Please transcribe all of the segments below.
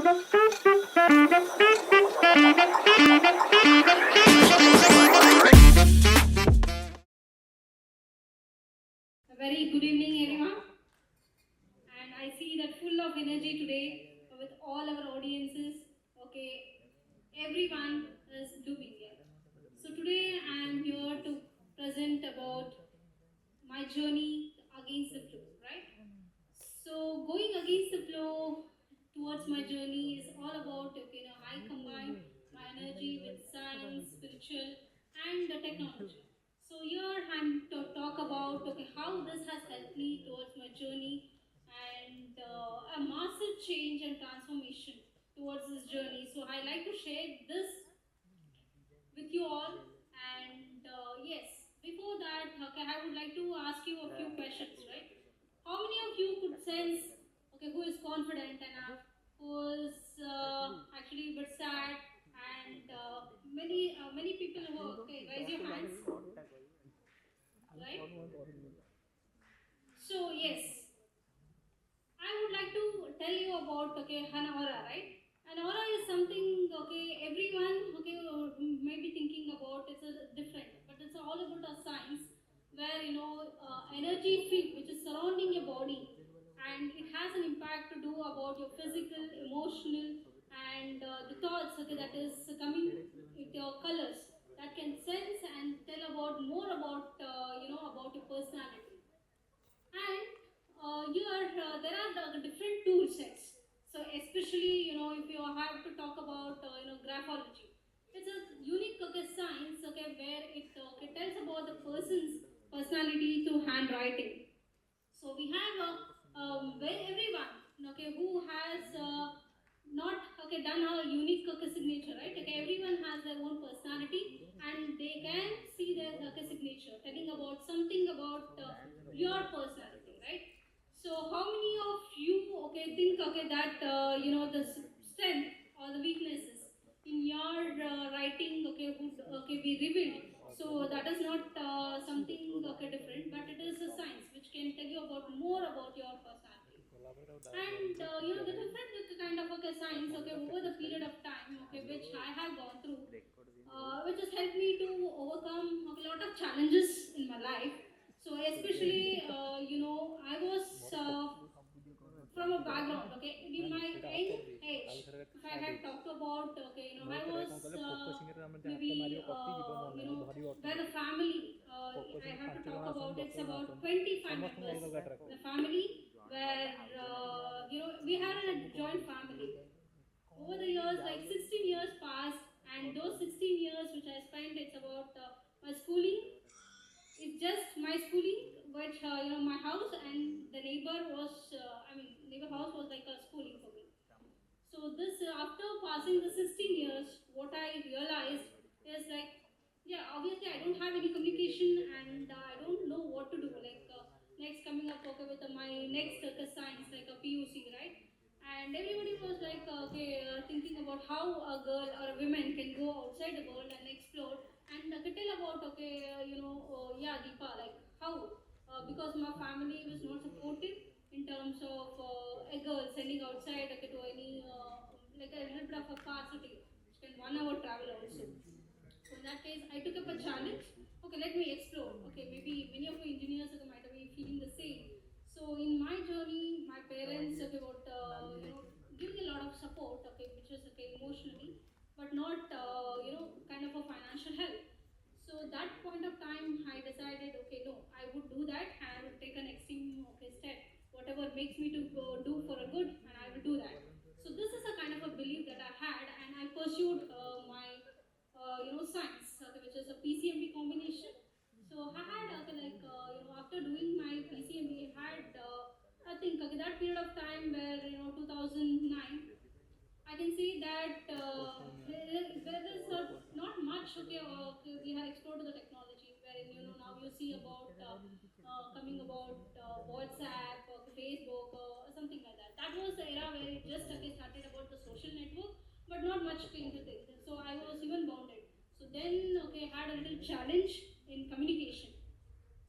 A very good evening, everyone. And I see that full of energy today with all our audiences. Okay, everyone is blooming here. So today I am here to present about my journey against the flow, right? So going against the flow towards my journey is all about I combine my energy with science, spiritual, and the technology. So here I'm to talk about how this has helped me towards my journey and a massive change and transformation towards this journey. So I like to share this with you all. And yes, before that, I would like to ask you a few questions, right? How many of you could sense, who is confident enough, who is actually a bit sad, and many people who raise your hands, right? So yes, I would like to tell you about an aura, right? An aura is something everyone may be thinking about. It's a different, but it's all about a science where energy field which is surrounding your body, and it has an impact to do about your physical, emotional, and the thoughts that is coming with your colors that can sense and tell about more about about your personality. And here there are the different tool sets. So especially if you have to talk about graphology, it's a unique science where it tells about the person's personality through handwriting. So we have where everyone who has not done a unique signature, right? Everyone has their own personality, and they can see their signature telling about something about your personality, right? So how many of you think that the strength or the weaknesses in your writing would be revealed? So that is not something different, but it is a science which can tell you about more about your personality. And the different kind of science over the period of time which I have gone through, which has helped me to overcome a lot of challenges in my life. So especially I was from a background, in my young age, if I had talked about, I was maybe, where the family, I have to talk about, it's about 25 members. The family where, we had a joint family. Over the years, like 16 years passed, and those 16 years which I spent, it's about my schooling. It's just my schooling, but my house and the neighbor was, neighbor house was like a schooling for me. So this, after passing the 16 years, what I realized is like, yeah, obviously I don't have any communication, and I don't know what to do. Like next coming up with my next science, like a PUC, right? And everybody was like, thinking about how a girl or a woman can go outside the world and explore, and tell about, yeah, Deepa, like how, because my family was not supportive in terms of a girl sending outside to any, like a little bit of a far city, which can 1 hour travel also. So in that case, I took up a challenge. Okay, let me explore. Okay, maybe many of you engineers might be feeling the same. So in my journey, my parents were giving a lot of support. Okay, which was emotionally, but not kind of a financial help. So that point of time, I decided, okay, no, I would do that, and I would take an extreme step, whatever makes me to go do for a good, and I will do that. So this is a kind of a belief that I had, and I pursued my science, which is a PCMB combination. So I had after doing my PCMB, I had I think that period of time where 2009, I can see that there is not much. We have explored the technology, wherein now you see about coming about WhatsApp, Facebook, something like that. That was the era where it just started about the social network, but not much came to things. So I was even bounded. So then had a little challenge in communication.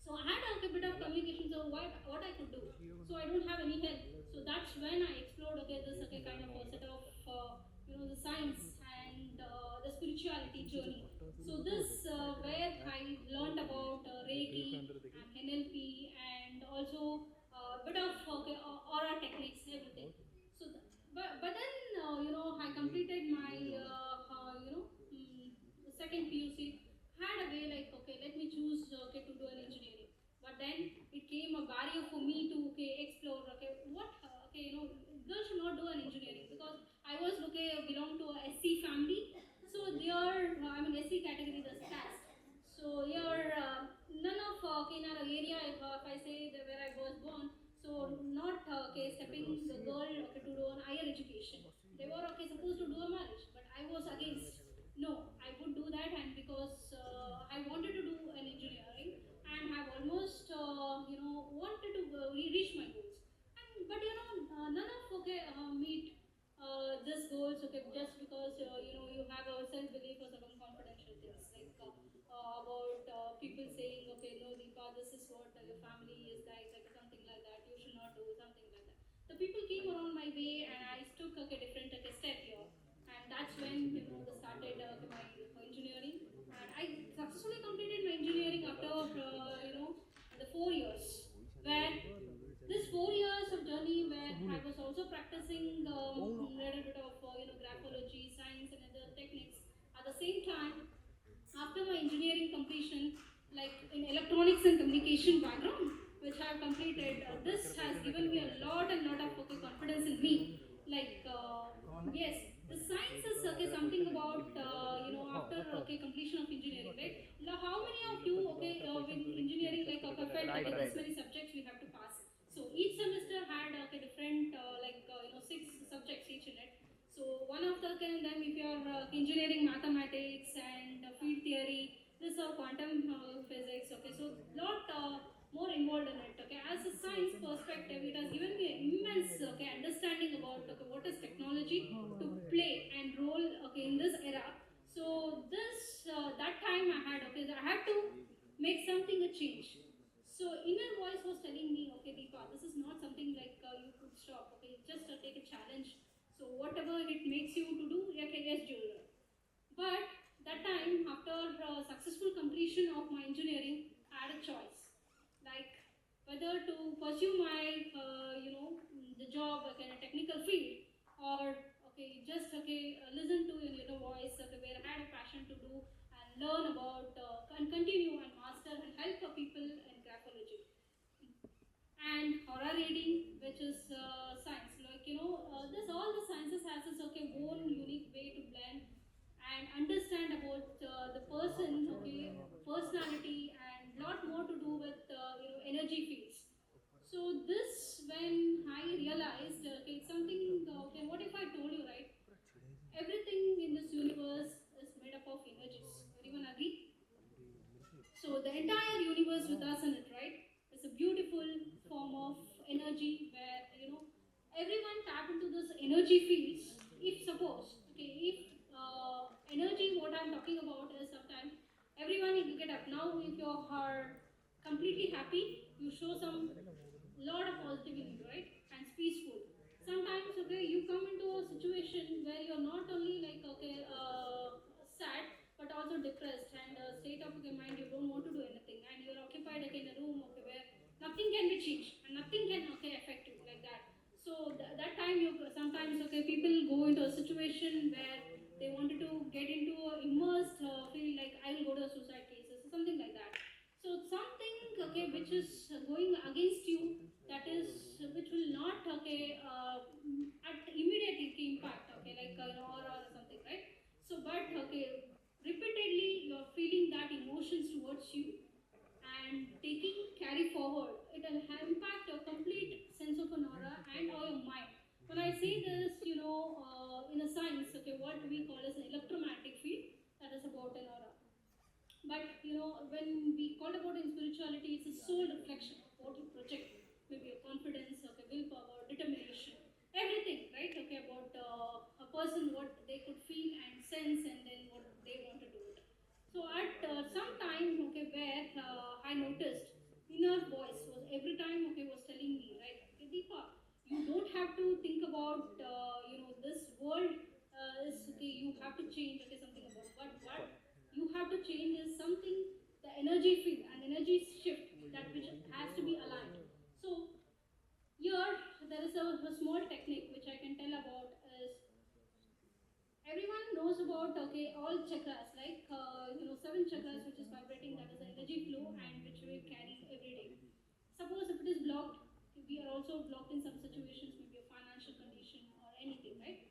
So I had a bit of communication. So what I could do. So I don't have any help. So that's when I explored this kind of a set of also a bit of okay, aura techniques, everything. So, but then I completed my second PUC. Had a way like okay, let me choose okay to do an engineering. But then it came a barrier for me to okay explore okay what okay girls should not do an engineering because I was okay belong to a SC family. So they are I mean SC category the caste. So here none of okay in our area if I say that where I was born. So not okay stepping the girl okay to do an higher education. They were okay supposed to do a marriage, but I was against. No, I would do that, and because I wanted to do an engineering and have almost wanted to reach my goals. And but none of okay meet this goals okay just because you have a self belief or some confidential things like about people saying okay no Deepa this is what your family is like something like that you should not do something like that. The people came around my way and I took okay different okay step here, and that's when they started my engineering, and I successfully completed my engineering after the 4 years where this 4 years of journey where I was also practicing a little bit of graphology, science, and other techniques. At the same time, after my engineering completion, like in electronics and communication background, which I have completed, this has given me a lot and lot of okay, confidence in me. Like yes, the science is okay, something about after okay completion of engineering, right? Now, how many of you okay in engineering like okay, felt okay, this many subjects we have to pass? So each semester had okay different six subjects each in it. So one of the them if you are engineering mathematics and field theory, this or quantum physics. Okay, so lot more involved in it. Okay, as a science perspective, it has given me an immense okay understanding about okay what is technology to play and role okay in this era. So this that time I had okay I had to make something a change. So inner voice was telling me, okay, Deepa, this is not something like you could stop. Okay, just take a challenge. So whatever it makes you to do, okay, yes, do it. But that time, after successful completion of my engineering, I had a choice, like whether to pursue my, the job like in a technical field, or okay, just okay, listen to your inner voice, okay, where I had a passion to do and learn about and continue and master and help people in graphology and horror reading, which is science. Like this all the sciences has its okay own unique way to blend and understand about the person, okay, personality, and lot more to do with energy fields. So this when I realized okay something okay what if I told you right everything in this universe is made up of energies. Everyone agree? So the entire universe with us in it, right? It's a beautiful form of energy where everyone tap into this energy fields. If suppose, okay, if energy, what I'm talking about is sometimes everyone you get up now. If you are completely happy, you show some lot of positive in you, right? And it's peaceful. Sometimes, okay, you come into a situation where you're not only like okay sad but also depressed and state of okay mind you don't want to do anything and you're occupied okay, in a room okay where nothing can be changed and nothing can okay affect you like that. So that time you sometimes okay people go into a situation where they wanted to get into a immersed feel like I will go to a suicide cases or something like that. So something okay which is going against you, that is which will not okay at immediately impact okay like or something, right? So but okay repeatedly you're feeling that emotions towards you and taking carry forward, it will impact your complete sense of an aura and or your mind. When I say this, in a science, okay, what we call as an electromagnetic field, that is about an aura. But when we call about in spirituality, it's a soul reflection of what you project. Maybe your confidence, okay, willpower, determination, everything, right? Okay, about a person, what they could feel and sense, and then what they want to do it. So at some time, okay, where I noticed inner voice was every time, okay, was telling me, right, okay, Deepa, you don't have to think about, this world is okay. You have to change, okay, something about what you have to change is something the energy field and energy shift that which has to be aligned. So here there is a small technique which I can tell about is everyone knows about all chakras like seven chakras which is vibrating, that is the energy flow and which we carry every day. Suppose if it is blocked, we are also blocked in some situations, maybe a financial condition or anything, right?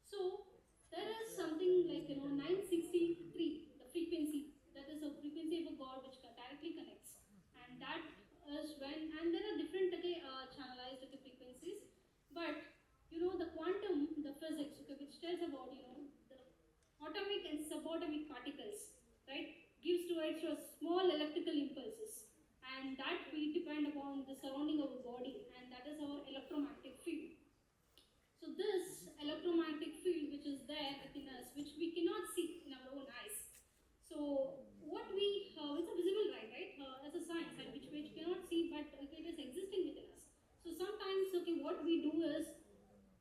So there is something like 963, the frequency. That is a frequency of a god which directly connects, and that is when. And there are different channelized frequencies, but the quantum, the physics, which tells about the atomic and subatomic particles, right? Gives to it through small electrical impulses, and that we depend upon the surrounding of a body, and that is our electromagnetic field. So this electromagnetic field which is there within us, which we cannot see in our own eyes. So what it's a visible light, right? As a science, and which we cannot see, but it is existing within us. So sometimes, what we do is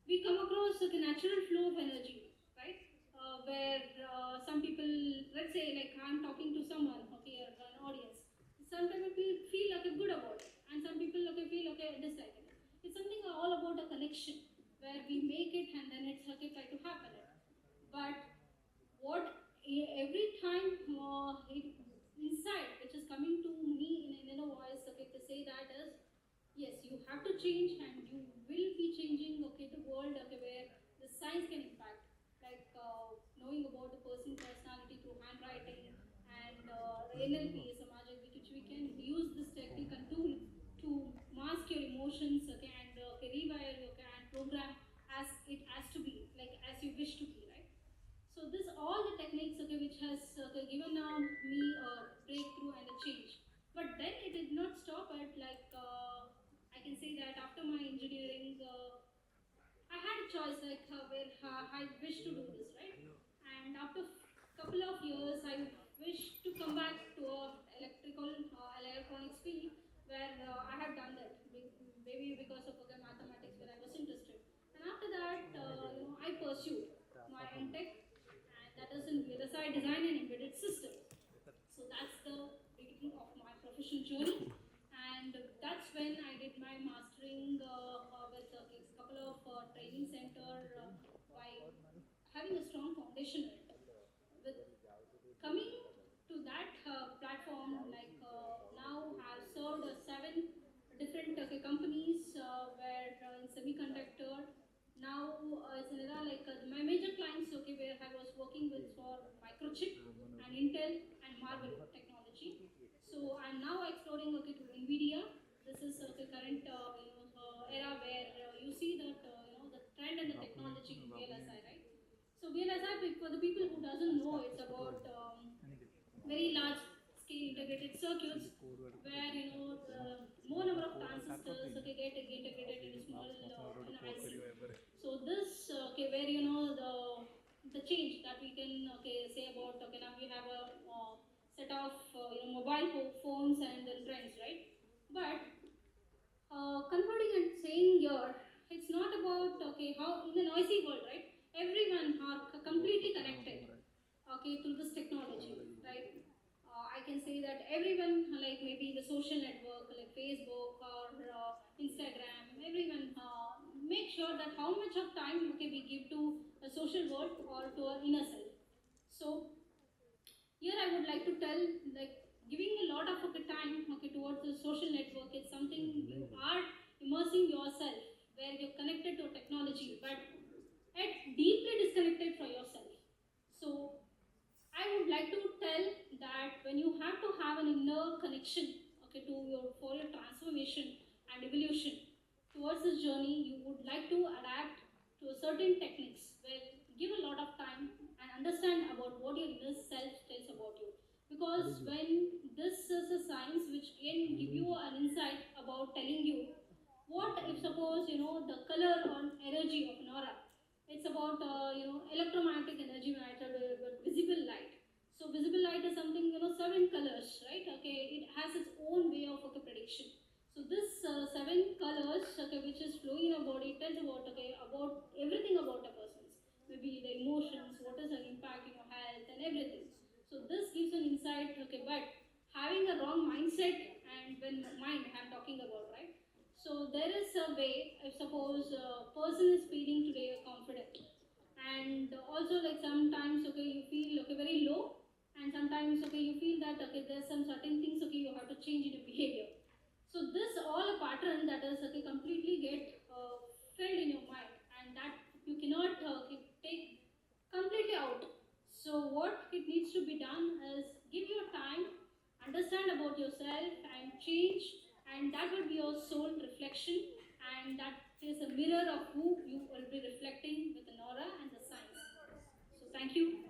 we come across the natural flow of energy, right? Where some people, let's say, like I'm talking to someone, or an audience. Some people feel good about it, and some people feel dislike it. It's something all about a connection where we make it and then it's try to happen it. But what every time inside which is coming to me in an inner voice to say that is yes, you have to change and you will be changing the world where the science can impact, like knowing about the person personality through handwriting and NLP is a magic which we can use this technique and tool to mask your emotions and rewire and program as it has to be, like as you wish to be, right? So this all the techniques which has given me a breakthrough and a change. But then it did not stop at like I can say that after my engineering, I had a choice like where I wish to do this, right? And after couple of years, I wish to come back to a electronics field where I have done that, maybe because of mathematics where I was interested. And after that, I pursued my MTech, and that is in VLSI design and embedded systems. So that's the beginning of my professional journey. And that's when I did my mastering with a couple of training center by having a strong foundation in it. With coming to that platform, like now have served seven different companies where in semiconductor. Now it's an era like my major clients, where I was working with for Microchip and Intel and Marvel technology. So I'm now exploring to Nvidia. This is the current era where you see that the trend and the technology VLSI, right? So VLSI, for the people who doesn't know, it's about very large scale integrated circuits where the more number of transistors get integrated into small IC. So this where the change that we can say about now we have a set of mobile phones and then trends, right? But concluding and saying here, it's not about how in a noisy world, right? Everyone are completely connected, through this technology, right? I can say that everyone, like maybe the social network, like Facebook or Instagram, everyone make sure that how much of time we give to a social world or to our inner self. So here I would like to tell, like giving a lot of time towards the social network is something you are immersing yourself where you're connected to technology, but yet deeply disconnected from yourself. So I would like to tell that when you have to have an inner connection, to your for your transformation and evolution towards this journey, you would like to adapt to a certain techniques where give a lot of time and understand about what your inner self tells about you. Because when this is a science which can give you an insight about telling you what if suppose the color or energy of an aura, it's about electromagnetic energy matter with visible light. So visible light is something seven colors, right? It has its own way of prediction. So this seven colors, which is flowing in a body, tells about about everything about a person's, maybe the emotions, what is an impact in your health and everything. So this gives an insight, but having a wrong mindset and when mind I'm talking about, right? So there is a way, if suppose a person is feeling today confident, and also like sometimes okay you feel okay very low, and sometimes okay you feel that okay there's some certain things okay you have to change in your behavior. So this all a pattern that is okay completely get filled in your mind, and that you cannot take completely out. So what it needs to be done is give your time, understand about yourself and change, and that will be your soul reflection, and that is a mirror of who you will be reflecting with an aura and the signs. So thank you.